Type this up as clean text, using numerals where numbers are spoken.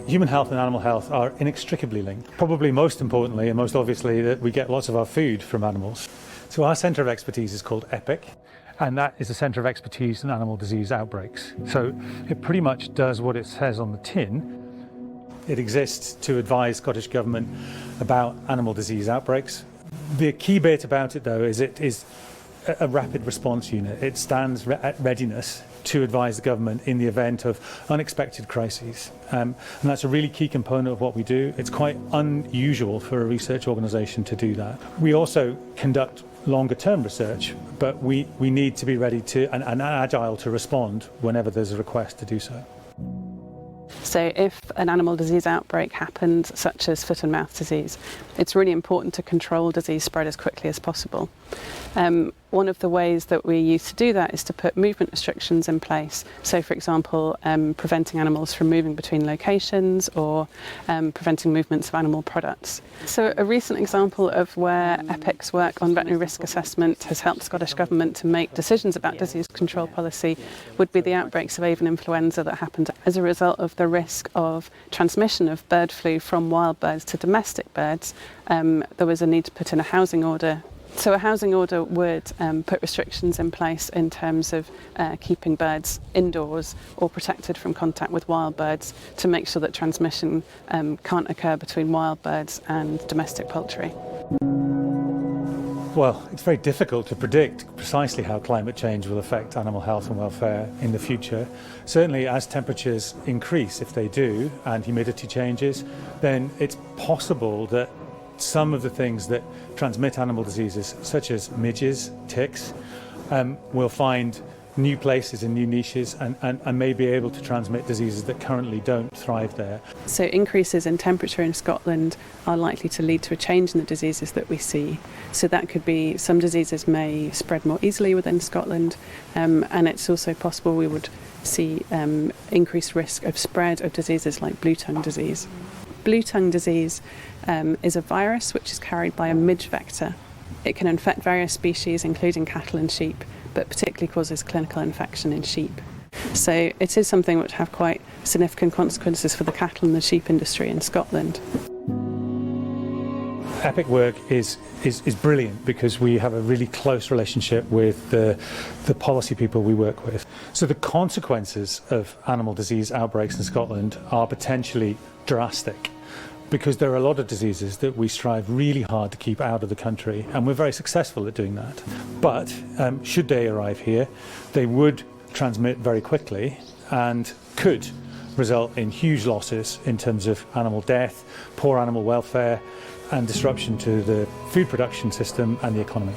Human health and animal health are inextricably linked. Probably most importantly and most obviously that we get lots of our food from animals. So our centre of expertise is called EPIC, and that is a centre of expertise in animal disease outbreaks. So it pretty much does what it says on the tin. It exists to advise Scottish Government about animal disease outbreaks. The key bit about it though is it is a rapid response unit. It stands at readiness to advise the government in the event of unexpected crises. And that's a really key component of what we do. It's quite unusual for a research organisation to do that. We also conduct longer term research, but we need to be ready to and agile to respond whenever there's a request to do so. So if an animal disease outbreak happens, such as foot and mouth disease, it's really important to control disease spread as quickly as possible. One of the ways that we use to do that is to put movement restrictions in place. So for example, preventing animals from moving between locations or preventing movements of animal products. So a recent example of where EPIC's work on veterinary risk assessment has helped Scottish Government to make decisions about disease control policy would be the outbreaks of avian influenza that happened as a result of the risk of transmission of bird flu from wild birds to domestic birds. There was a need to put in a housing order. So a housing order would put restrictions in place in terms of keeping birds indoors or protected from contact with wild birds to make sure that transmission can't occur between wild birds and domestic poultry. Well, it's very difficult to predict precisely how climate change will affect animal health and welfare in the future. Certainly as temperatures increase, if they do, and humidity changes, then it's possible that some of the things that transmit animal diseases, such as midges, ticks, will find new places and new niches and may be able to transmit diseases that currently don't thrive there. So increases in temperature in Scotland are likely to lead to a change in the diseases that we see. So that could be some diseases may spread more easily within Scotland, and it's also possible we would see increased risk of spread of diseases like blue tongue disease. Blue tongue disease is a virus which is carried by a midge vector. It can infect various species, including cattle and sheep, but particularly causes clinical infection in sheep. So it is something which have quite significant consequences for the cattle and the sheep industry in Scotland. EPIC work is brilliant because we have a really close relationship with the policy people we work with. So the consequences of animal disease outbreaks in Scotland are potentially drastic, because there are a lot of diseases that we strive really hard to keep out of the country, and we're very successful at doing that. But should they arrive here, they would transmit very quickly and could result in huge losses in terms of animal death, poor animal welfare, and disruption to the food production system and the economy.